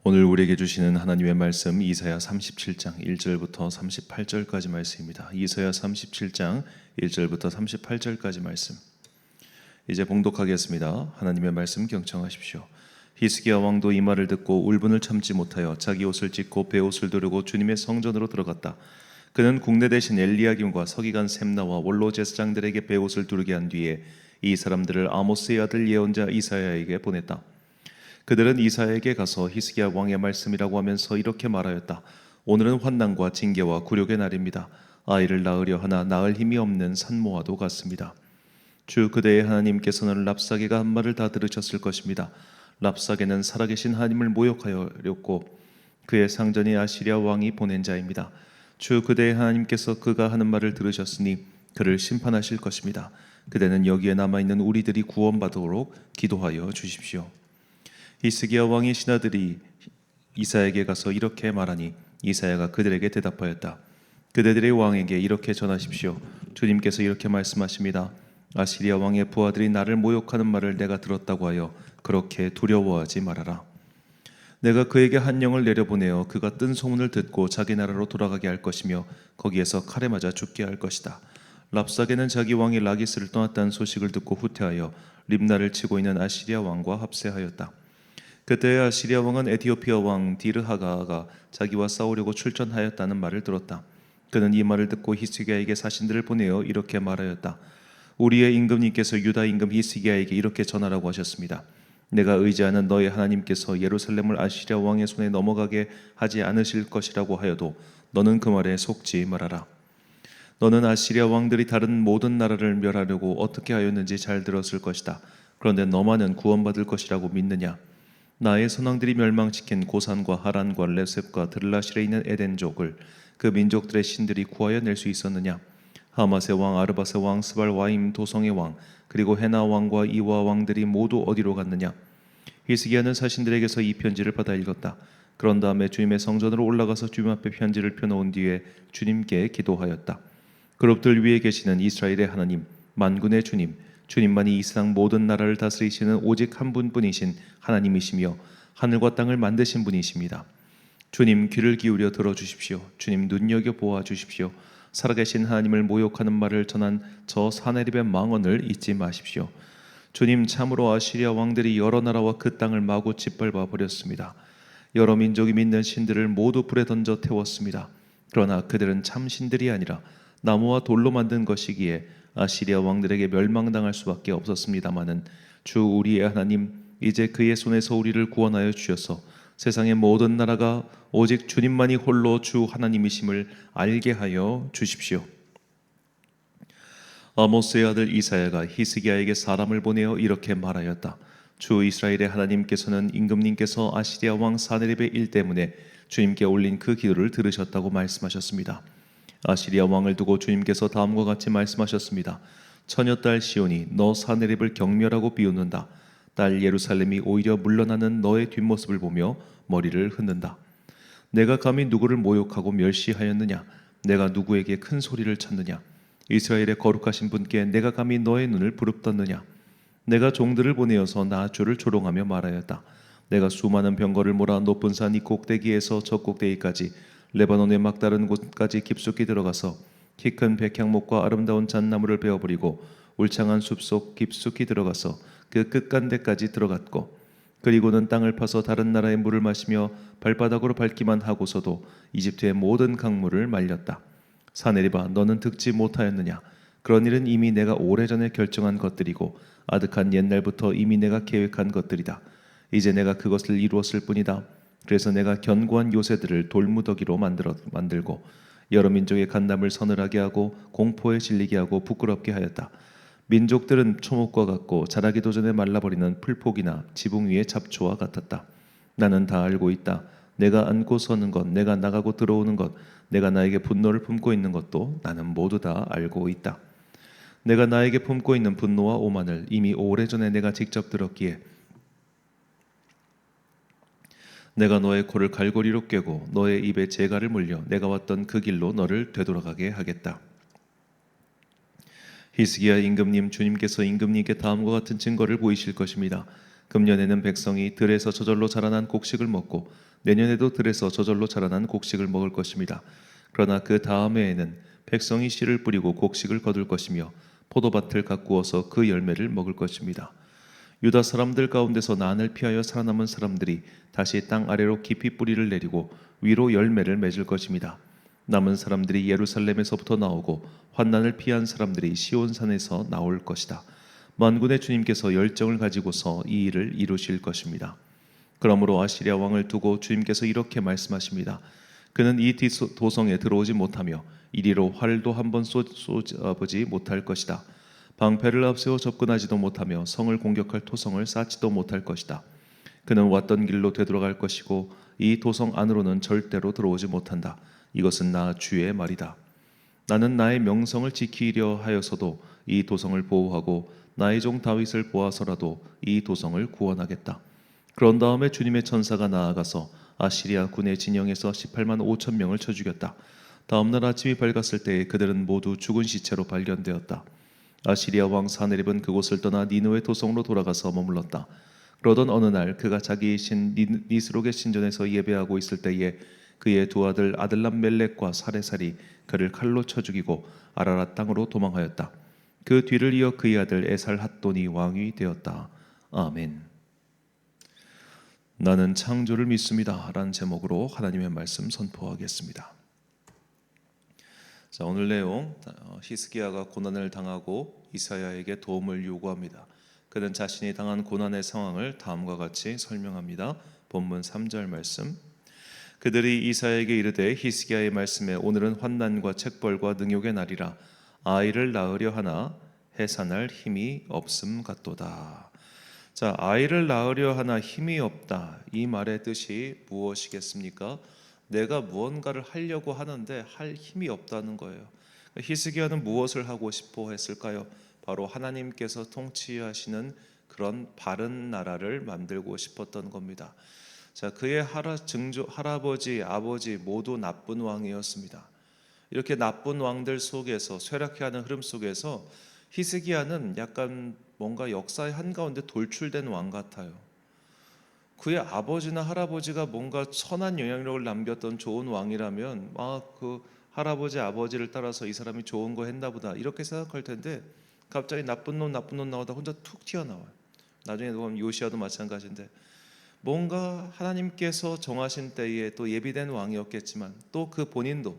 오늘 우리에게 주시는 하나님의 말씀 이사야 37장 1절부터 38절까지 말씀입니다. 이사야 37장 1절부터 38절까지 말씀. 이제 봉독하겠습니다. 하나님의 말씀 경청하십시오. 히스기야 왕도 이 말을 듣고 울분을 참지 못하여 자기 옷을 찢고 베옷을 두르고 주님의 성전으로 들어갔다. 그는 국내 대신 엘리야김과 서기관 셈나와 원로 제사장들에게 베옷을 두르게 한 뒤에 이 사람들을 아모스의 아들 예언자 이사야에게 보냈다. 그들은 이사야에게 가서 히스기야 왕의 말씀이라고 하면서 이렇게 말하였다. 오늘은 환난과 징계와 굴욕의 날입니다. 아이를 낳으려 하나 낳을 힘이 없는 산모와도 같습니다. 주 그대의 하나님께서는 랍사게가 한 말을 다 들으셨을 것입니다. 랍사게는 살아계신 하나님을 모욕하였고 그의 상전이 아시리아 왕이 보낸 자입니다. 주 그대의 하나님께서 그가 하는 말을 들으셨으니 그를 심판하실 것입니다. 그대는 여기에 남아있는 우리들이 구원받도록 기도하여 주십시오. 히스기야 왕의 신하들이 이사야에게 가서 이렇게 말하니 이사야가 그들에게 대답하였다. 그대들의 왕에게 이렇게 전하십시오. 주님께서 이렇게 말씀하십니다. 아시리아 왕의 부하들이 나를 모욕하는 말을 내가 들었다고 하여 그렇게 두려워하지 말아라. 내가 그에게 한 영을 내려보내어 그가 뜬 소문을 듣고 자기 나라로 돌아가게 할 것이며 거기에서 칼에 맞아 죽게 할 것이다. 랍사게는 자기 왕이 라기스를 떠났다는 소식을 듣고 후퇴하여 립나를 치고 있는 아시리아 왕과 합세하였다. 그때 아시리아 왕은 에티오피아 왕 디르하가가 자기와 싸우려고 출전하였다는 말을 들었다. 그는 이 말을 듣고 히스기야에게 사신들을 보내어 이렇게 말하였다. 우리의 임금님께서 유다 임금 히스기야에게 이렇게 전하라고 하셨습니다. 내가 의지하는 너의 하나님께서 예루살렘을 아시리아 왕의 손에 넘어가게 하지 않으실 것이라고 하여도 너는 그 말에 속지 말아라. 너는 아시리아 왕들이 다른 모든 나라를 멸하려고 어떻게 하였는지 잘 들었을 것이다. 그런데 너만은 구원받을 것이라고 믿느냐? 나의 선왕들이 멸망시킨 고산과 하란과 레셉과 들라실에 있는 에덴족을 그 민족들의 신들이 구하여 낼 수 있었느냐? 하맛의 왕, 아르밧의 왕, 스발 와임 도성의 왕, 그리고 헤나 왕과 이와 왕들이 모두 어디로 갔느냐? 히스기야는 사신들에게서 이 편지를 받아 읽었다. 그런 다음에 주님의 성전으로 올라가서 주님 앞에 편지를 펴놓은 뒤에 주님께 기도하였다. 그룹들 위에 계시는 이스라엘의 하나님, 만군의 주님, 주님만이 이 세상 모든 나라를 다스리시는 오직 한 분뿐이신 하나님이시며 하늘과 땅을 만드신 분이십니다. 주님 귀를 기울여 들어주십시오. 주님 눈여겨보아 주십시오. 살아계신 하나님을 모욕하는 말을 전한 저 사네립의 망언을 잊지 마십시오. 주님 참으로 아시리아 왕들이 여러 나라와 그 땅을 마구 짓밟아 버렸습니다. 여러 민족이 믿는 신들을 모두 불에 던져 태웠습니다. 그러나 그들은 참 신들이 아니라 나무와 돌로 만든 것이기에 아시리아 왕들에게 멸망당할 수밖에 없었습니다마는 주 우리의 하나님 이제 그의 손에서 우리를 구원하여 주셔서 세상의 모든 나라가 오직 주님만이 홀로 주 하나님이심을 알게 하여 주십시오. 아모스의 아들 이사야가 히스기야에게 사람을 보내어 이렇게 말하였다. 주 이스라엘의 하나님께서는 임금님께서 아시리아 왕 사네립의 일 때문에 주님께 올린 그 기도를 들으셨다고 말씀하셨습니다. 아시리아 왕을 두고 주님께서 다음과 같이 말씀하셨습니다. 처녀딸 시온이 너 사네립을 경멸하고 비웃는다. 딸 예루살렘이 오히려 물러나는 너의 뒷모습을 보며 머리를 흔든다. 내가 감히 누구를 모욕하고 멸시하였느냐? 내가 누구에게 큰 소리를 쳤느냐? 이스라엘의 거룩하신 분께 내가 감히 너의 눈을 부릅떴느냐? 내가 종들을 보내어서 나 주를 조롱하며 말하였다. 내가 수많은 병거를 몰아 높은 산 이 꼭대기에서 저 꼭대기까지 레바논의 막다른 곳까지 깊숙이 들어가서 키 큰 백향목과 아름다운 잣나무를 베어버리고 울창한 숲속 깊숙이 들어가서 그 끝간데까지 들어갔고 그리고는 땅을 파서 다른 나라의 물을 마시며 발바닥으로 밟기만 하고서도 이집트의 모든 강물을 말렸다. 사네립아 너는 듣지 못하였느냐? 그런 일은 이미 내가 오래전에 결정한 것들이고 아득한 옛날부터 이미 내가 계획한 것들이다. 이제 내가 그것을 이루었을 뿐이다. 그래서 내가 견고한 요새들을 돌무더기로 만들고 여러 민족의 간담을 서늘하게 하고 공포에 질리게 하고 부끄럽게 하였다. 민족들은 초목과 같고 자라기도 전에 말라버리는 풀포기나 지붕 위의 잡초와 같았다. 나는 다 알고 있다. 내가 앉고 서는 것, 내가 나가고 들어오는 것, 내가 나에게 분노를 품고 있는 것도 나는 모두 다 알고 있다. 내가 나에게 품고 있는 분노와 오만을 이미 오래전에 내가 직접 들었기에 내가 너의 코를 갈고리로 꿰고 너의 입에 재갈을 물려 내가 왔던 그 길로 너를 되돌아가게 하겠다. 히스기야 임금님, 주님께서 임금님께 다음과 같은 증거를 보이실 것입니다. 금년에는 백성이 들에서 저절로 자라난 곡식을 먹고 내년에도 들에서 저절로 자라난 곡식을 먹을 것입니다. 그러나 그 다음 해에는 백성이 씨를 뿌리고 곡식을 거둘 것이며 포도밭을 가꾸어서 그 열매를 먹을 것입니다. 유다 사람들 가운데서 난을 피하여 살아남은 사람들이 다시 땅 아래로 깊이 뿌리를 내리고 위로 열매를 맺을 것입니다. 남은 사람들이 예루살렘에서부터 나오고 환난을 피한 사람들이 시온산에서 나올 것이다. 만군의 주님께서 열정을 가지고서 이 일을 이루실 것입니다. 그러므로 아시리아 왕을 두고 주님께서 이렇게 말씀하십니다. 그는 이 도성에 들어오지 못하며 이리로 활도 한번 쏘지 못할 것이다. 방패를 앞세워 접근하지도 못하며 성을 공격할 토성을 쌓지도 못할 것이다. 그는 왔던 길로 되돌아갈 것이고 이 도성 안으로는 절대로 들어오지 못한다. 이것은 나 주의 말이다. 나는 나의 명성을 지키려 하여서도 이 도성을 보호하고 나의 종 다윗을 보아서라도 이 도성을 구원하겠다. 그런 다음에 주님의 천사가 나아가서 아시리아 군의 진영에서 18만 5천 명을 쳐 죽였다. 다음 날 아침이 밝았을 때에 그들은 모두 죽은 시체로 발견되었다. 아시리아 왕 사네립은 그곳을 떠나 니느웨 도성으로 돌아가서 머물렀다. 그러던 어느 날 그가 자기의 신 니스록의 신전에서 예배하고 있을 때에 그의 두 아들 아들람 멜렉과 사레살이 그를 칼로 쳐 죽이고 아라랏 땅으로 도망하였다. 그 뒤를 이어 그의 아들 에살 핫돈이 왕이 되었다. 아멘. 나는 창조를 믿습니다 라는 제목으로 하나님의 말씀 선포하겠습니다. 자, 오늘 내용, 히스기야가 고난을 당하고 이사야에게 도움을 요구합니다. 그는 자신이 당한 고난의 상황을 다음과 같이 설명합니다. 본문 3절 말씀. 그들이 이사야에게 이르되 히스기야의 말씀에 오늘은 환난과 책벌과 능욕의 날이라 아이를 낳으려 하나 해산할 힘이 없음 같도다. 자, 아이를 낳으려 하나 힘이 없다. 이 말의 뜻이 무엇이겠습니까? 내가 무언가를 하려고 하는데 할 힘이 없다는 거예요. 히스기야는 무엇을 하고 싶어 했을까요? 바로 하나님께서 통치하시는 그런 바른 나라를 만들고 싶었던 겁니다. 자, 그의 할아버지, 아버지 모두 나쁜 왕이었습니다. 이렇게 나쁜 왕들 속에서 쇠락해하는 흐름 속에서 히스기야는 약간 뭔가 역사의 한가운데 돌출된 왕 같아요. 그의 아버지나 할아버지가 뭔가 선한 영향력을 남겼던 좋은 왕이라면 그 할아버지 아버지를 따라서 이 사람이 좋은 거 했나 보다 이렇게 생각할 텐데 갑자기 나쁜 놈 나오다 혼자 툭 튀어나와요. 나중에 보면 요시야도 마찬가지인데 뭔가 하나님께서 정하신 때에 또 예비된 왕이었겠지만 또 그 본인도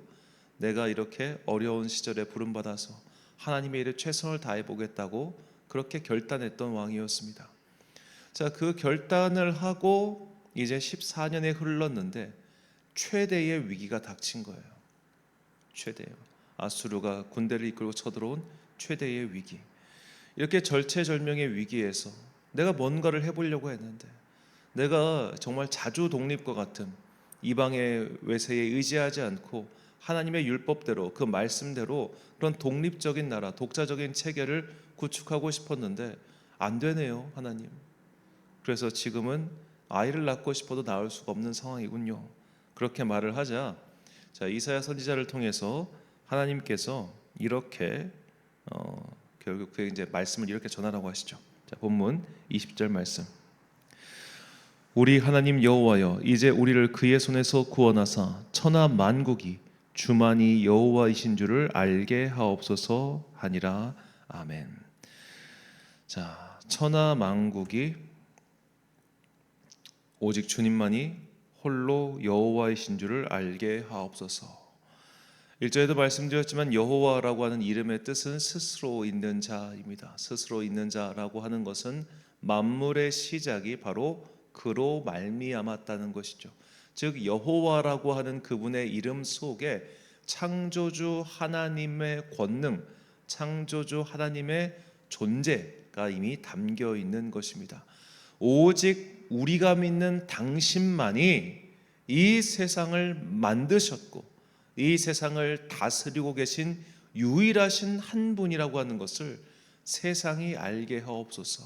내가 이렇게 어려운 시절에 부름받아서 하나님의 일에 최선을 다해보겠다고 그렇게 결단했던 왕이었습니다. 자, 그 결단을 하고 이제 14년에 흘렀는데 최대의 위기가 닥친 거예요. 최대요. 아수르가 군대를 이끌고 쳐들어온 최대의 위기. 이렇게 절체절명의 위기에서 내가 뭔가를 해보려고 했는데 내가 정말 자주 독립과 같은 이방의 외세에 의지하지 않고 하나님의 율법대로 그 말씀대로 그런 독립적인 나라, 독자적인 체계를 구축하고 싶었는데 안 되네요, 하나님. 그래서 지금은 아이를 낳고 싶어도 낳을 수가 없는 상황이군요. 그렇게 말을 하자, 자, 이사야 선지자를 통해서 하나님께서 이렇게 결국 그 이제 말씀을 이렇게 전하라고 하시죠. 자, 본문 20절 말씀. 우리 하나님 여호와여, 이제 우리를 그의 손에서 구원하사 천하 만국이 주만이 여호와이신 줄을 알게 하옵소서 하니라. 아멘. 자, 천하 만국이 오직 주님만이 홀로 여호와이신 줄을 알게 하옵소서. 1절에도 말씀드렸지만 여호와라고 하는 이름의 뜻은 스스로 있는 자입니다. 스스로 있는 자라고 하는 것은 만물의 시작이 바로 그로 말미암았다는 것이죠. 즉 여호와라고 하는 그분의 이름 속에 창조주 하나님의 권능, 창조주 하나님의 존재가 이미 담겨 있는 것입니다. 오직 우리가 믿는 당신만이 이 세상을 만드셨고 이 세상을 다스리고 계신 유일하신 한 분이라고 하는 것을 세상이 알게 하옵소서.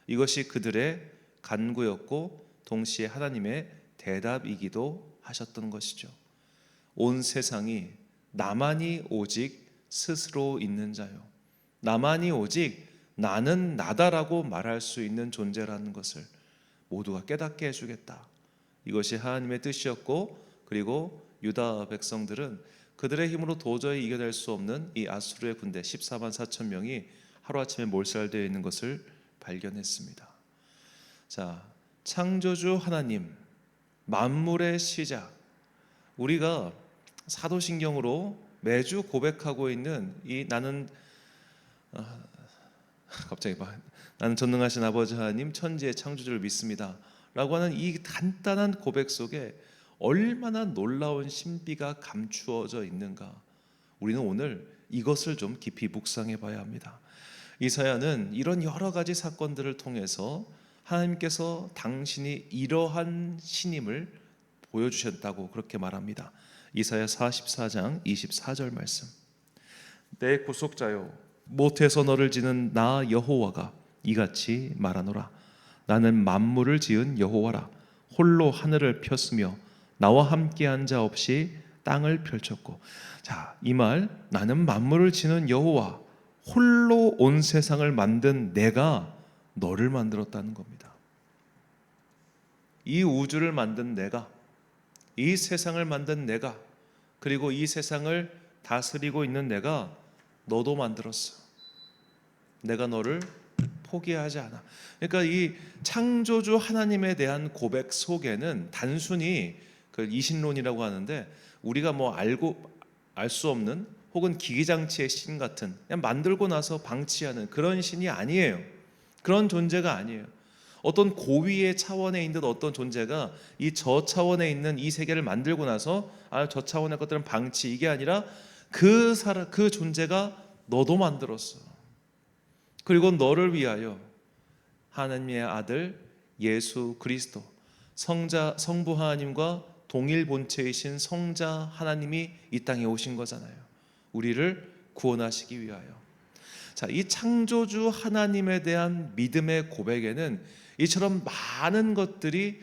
이것이 그들의 간구였고 동시에 하나님의 대답이기도 하셨던 것이죠. 온 세상이 나만이 오직 스스로 있는 자요, 나만이 오직 나는 나다라고 말할 수 있는 존재라는 것을 모두가 깨닫게 해주겠다. 이것이 하나님의 뜻이었고, 그리고 유다 백성들은 그들의 힘으로 도저히 이겨낼 수 없는 이 아수르의 군대 14만 4천 명이 하루아침에 몰살되어 있는 것을 발견했습니다. 자, 창조주 하나님, 만물의 시작, 우리가 사도신경으로 매주 고백하고 있는 이 나는 나는 전능하신 아버지 하나님 천지의 창조주를 믿습니다 라고 하는 이 간단한 고백 속에 얼마나 놀라운 신비가 감추어져 있는가, 우리는 오늘 이것을 좀 깊이 묵상해 봐야 합니다. 이사야는 이런 여러 가지 사건들을 통해서 하나님께서 당신이 이러한 신임을 보여주셨다고 그렇게 말합니다. 이사야 44장 24절 말씀, 내 구속자여 못해서 너를 지는 나 여호와가 이같이 말하노라. 나는 만물을 지은 여호와라. 홀로 하늘을 폈으며 나와 함께한 자 없이 땅을 펼쳤고. 자, 이 말, 나는 만물을 지는 여호와, 홀로 온 세상을 만든 내가 너를 만들었다는 겁니다. 이 우주를 만든 내가, 이 세상을 만든 내가, 그리고 이 세상을 다스리고 있는 내가 너도 만들었어. 내가 너를 포기하지 않아. 그러니까 이 창조주 하나님에 대한 고백 속에는 단순히 그 이신론이라고 하는데, 우리가 뭐 알 수 없는 혹은 기기장치의 신 같은, 그냥 만들고 나서 방치하는 그런 신이 아니에요. 그런 존재가 아니에요. 어떤 고위의 차원에 있는 어떤 존재가 이 저 차원에 있는 이 세계를 만들고 나서 저 차원의 것들은 방치, 이게 아니라 그 존재가 너도 만들었어. 그리고 너를 위하여 하나님의 아들 예수 그리스도, 성부 하나님과 동일 본체이신 성자 하나님이 이 땅에 오신 거잖아요. 우리를 구원하시기 위하여. 자, 이 창조주 하나님에 대한 믿음의 고백에는 이처럼 많은 것들이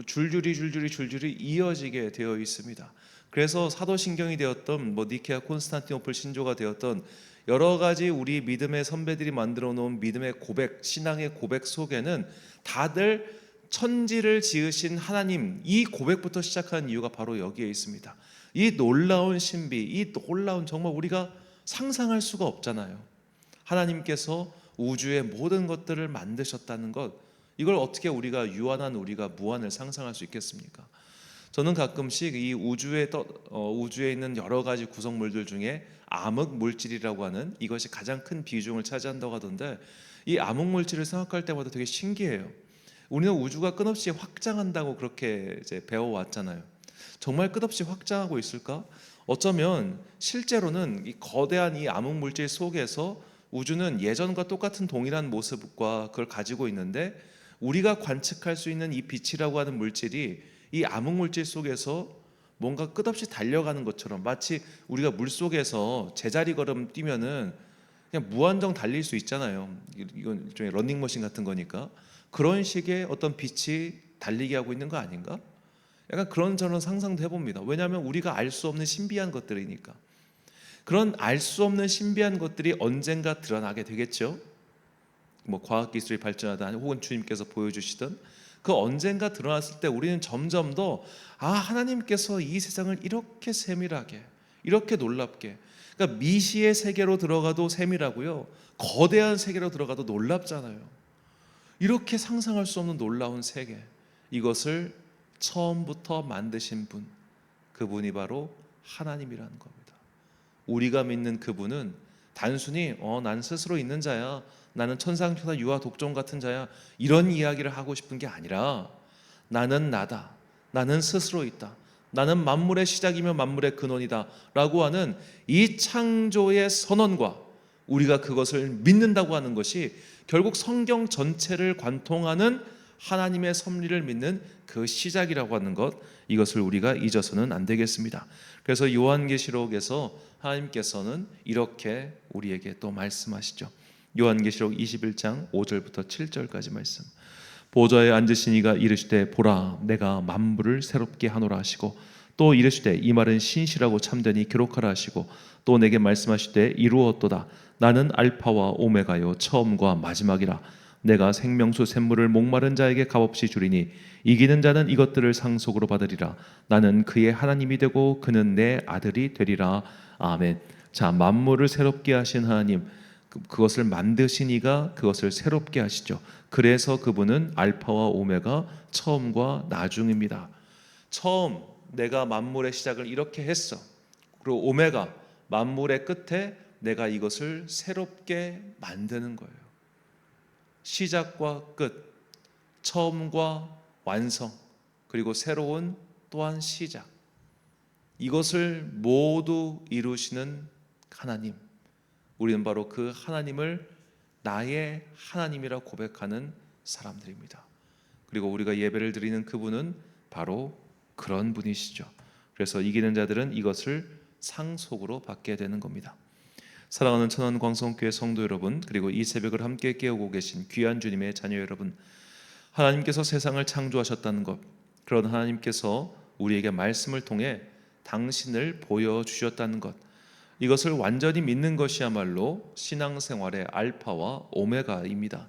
줄줄이 이어지게 되어 있습니다. 그래서 사도신경이 되었던 니케아 콘스탄티노플 신조가 되었던 여러 가지 우리 믿음의 선배들이 만들어 놓은 믿음의 고백, 신앙의 고백 속에는 다들 천지를 지으신 하나님, 이 고백부터 시작하는 이유가 바로 여기에 있습니다. 이 놀라운 신비, 이 놀라운, 정말 우리가 상상할 수가 없잖아요. 하나님께서 우주의 모든 것들을 만드셨다는 것, 이걸 어떻게 우리가 유한한 우리가 무한을 상상할 수 있겠습니까? 저는 가끔씩 이 우주에 있는 여러 가지 구성물들 중에 암흑 물질이라고 하는 이것이 가장 큰 비중을 차지한다고 하던데, 이 암흑 물질을 생각할 때마다 되게 신기해요. 우리는 우주가 끝없이 확장한다고 그렇게 이제 배워왔잖아요. 정말 끝없이 확장하고 있을까? 어쩌면 실제로는 이 거대한 이 암흑 물질 속에서 우주는 예전과 똑같은 동일한 모습과 그걸 가지고 있는데, 우리가 관측할 수 있는 이 빛이라고 하는 물질이 이 암흑 물질 속에서 뭔가 끝없이 달려가는 것처럼, 마치 우리가 물 속에서 제자리 걸음 뛰면은 그냥 무한정 달릴 수 있잖아요. 이건 일종의 러닝머신 같은 거니까. 그런 식의 어떤 빛이 달리게 하고 있는 거 아닌가? 약간 그런 저런 상상도 해봅니다. 왜냐하면 우리가 알 수 없는 신비한 것들이니까. 그런 알 수 없는 신비한 것들이 언젠가 드러나게 되겠죠. 과학기술이 발전하다 혹은 주님께서 보여주시던 그 언젠가 드러났을 때 우리는 점점 더 하나님께서 이 세상을 이렇게 세밀하게, 이렇게 놀랍게, 그러니까 미시의 세계로 들어가도 세밀하고요, 거대한 세계로 들어가도 놀랍잖아요. 이렇게 상상할 수 없는 놀라운 세계, 이것을 처음부터 만드신 분, 그분이 바로 하나님이라는 겁니다. 우리가 믿는 그분은 단순히 난 스스로 있는 자야, 나는 천상천하 유아 독종 같은 자야, 이런 이야기를 하고 싶은 게 아니라, 나는 나다, 나는 스스로 있다, 나는 만물의 시작이며 만물의 근원이다 라고 하는 이 창조의 선언과 우리가 그것을 믿는다고 하는 것이 결국 성경 전체를 관통하는 하나님의 섭리를 믿는 그 시작이라고 하는 것, 이것을 우리가 잊어서는 안 되겠습니다. 그래서 요한계시록에서 하나님께서는 이렇게 우리에게 또 말씀하시죠. 요한계시록 21장 5절부터 7절까지 말씀. 보좌에 앉으신 이가 이르시되 보라, 내가 만물을 새롭게 하노라 하시고 또 이르시되 이 말은 신실하고 참되니 기록하라 하시고 또 내게 말씀하시되 이루었도다. 나는 알파와 오메가요 처음과 마지막이라. 내가 생명수 샘물을 목마른 자에게 값없이 주리니 이기는 자는 이것들을 상속으로 받으리라. 나는 그의 하나님이 되고 그는 내 아들이 되리라. 아멘. 자, 만물을 새롭게 하신 하나님, 그것을 만드신 이가 그것을 새롭게 하시죠. 그래서 그분은 알파와 오메가, 처음과 나중입니다. 처음 내가 만물의 시작을 이렇게 했어. 그리고 오메가, 만물의 끝에 내가 이것을 새롭게 만드는 거예요. 시작과 끝, 처음과 완성, 그리고 새로운 또한 시작. 이것을 모두 이루시는 하나님. 우리는 바로 그 하나님을 나의 하나님이라 고백하는 사람들입니다. 그리고 우리가 예배를 드리는 그분은 바로 그런 분이시죠. 그래서 이기는 자들은 이것을 상속으로 받게 되는 겁니다. 사랑하는 천안광성교회 성도 여러분, 그리고 이 새벽을 함께 깨우고 계신 귀한 주님의 자녀 여러분, 하나님께서 세상을 창조하셨다는 것, 그런 하나님께서 우리에게 말씀을 통해 당신을 보여주셨다는 것, 이것을 완전히 믿는 것이야말로 신앙생활의 알파와 오메가입니다.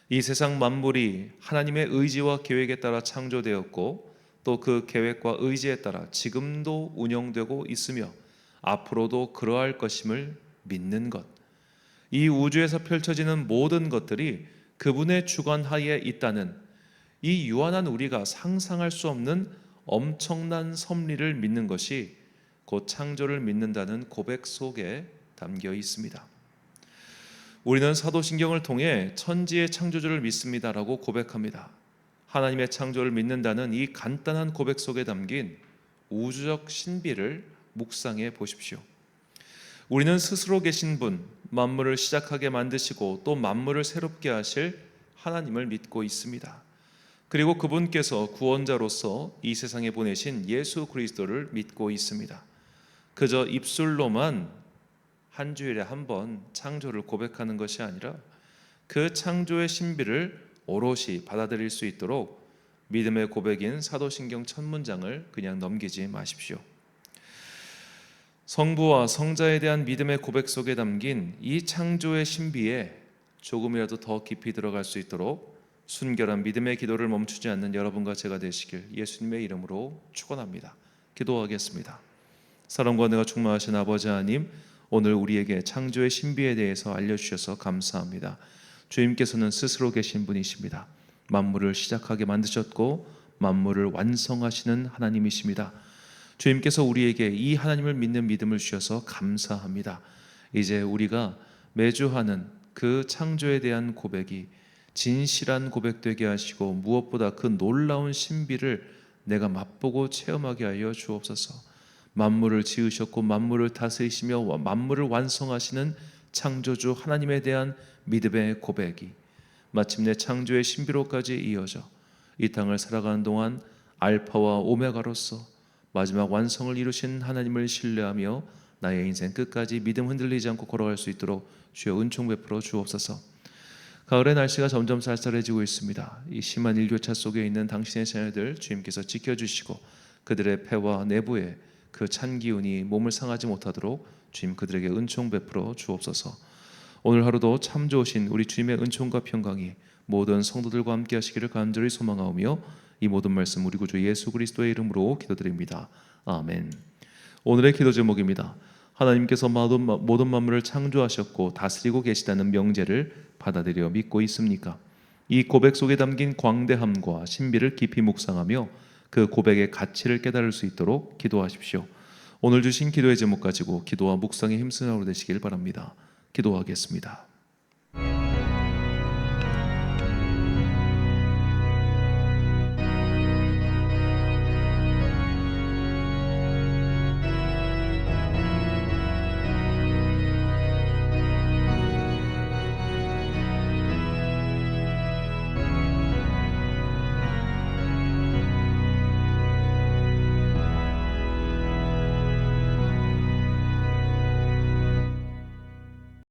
이 세상 만물이 하나님의 의지와 계획에 따라 창조되었고 또 그 계획과 의지에 따라 지금도 운영되고 있으며 앞으로도 그러할 것임을 믿는 것, 이 우주에서 펼쳐지는 모든 것들이 그분의 주관 하에 있다는 이 유한한 우리가 상상할 수 없는 엄청난 섭리를 믿는 것이 곧 창조를 믿는다는 고백 속에 담겨 있습니다. 우리는 사도신경을 통해 천지의 창조주를 믿습니다라고 고백합니다. 하나님의 창조를 믿는다는 이 간단한 고백 속에 담긴 우주적 신비를 묵상해 보십시오. 우리는 스스로 계신 분, 만물을 시작하게 만드시고 또 만물을 새롭게 하실 하나님을 믿고 있습니다. 그리고 그분께서 구원자로서 이 세상에 보내신 예수 그리스도를 믿고 있습니다. 그저 입술로만 한 주일에 한 번 창조를 고백하는 것이 아니라 그 창조의 신비를 오롯이 받아들일 수 있도록 믿음의 고백인 사도신경 첫 문장을 그냥 넘기지 마십시오. 성부와 성자에 대한 믿음의 고백 속에 담긴 이 창조의 신비에 조금이라도 더 깊이 들어갈 수 있도록 순결한 믿음의 기도를 멈추지 않는 여러분과 제가 되시길 예수님의 이름으로 축원합니다. 기도하겠습니다. 사랑과 은혜가 충만하신 아버지 하나님, 오늘 우리에게 창조의 신비에 대해서 알려주셔서 감사합니다. 주님께서는 스스로 계신 분이십니다. 만물을 시작하게 만드셨고 만물을 완성하시는 하나님이십니다. 주님께서 우리에게 이 하나님을 믿는 믿음을 주셔서 감사합니다. 이제 우리가 매주 하는 그 창조에 대한 고백이 진실한 고백되게 하시고 무엇보다 그 놀라운 신비를 내가 맛보고 체험하게 하여 주옵소서. 만물을 지으셨고 만물을 다스리시며 만물을 완성하시는 창조주 하나님에 대한 믿음의 고백이 마침내 창조의 신비로까지 이어져 이 땅을 살아가는 동안 알파와 오메가로서 마지막 완성을 이루신 하나님을 신뢰하며 나의 인생 끝까지 믿음 흔들리지 않고 걸어갈 수 있도록 주여 은총 베풀어 주옵소서. 가을의 날씨가 점점 쌀쌀해지고 있습니다. 이 심한 일교차 속에 있는 당신의 자녀들 주님께서 지켜주시고 그들의 폐와 내부에 그 찬 기운이 몸을 상하지 못하도록 주님 그들에게 은총 베풀어 주옵소서. 오늘 하루도 참 좋으신 우리 주님의 은총과 평강이 모든 성도들과 함께 하시기를 간절히 소망하오며 이 모든 말씀 우리 구주 예수 그리스도의 이름으로 기도드립니다. 아멘. 오늘의 기도 제목입니다. 하나님께서 모든 만물을 창조하셨고 다스리고 계시다는 명제를 받아들여 믿고 있습니까? 이 고백 속에 담긴 광대함과 신비를 깊이 묵상하며 그 고백의 가치를 깨달을 수 있도록 기도하십시오. 오늘 주신 기도의 제목 가지고 기도와 묵상에 힘쓰는 하루 되시길 바랍니다. 기도하겠습니다.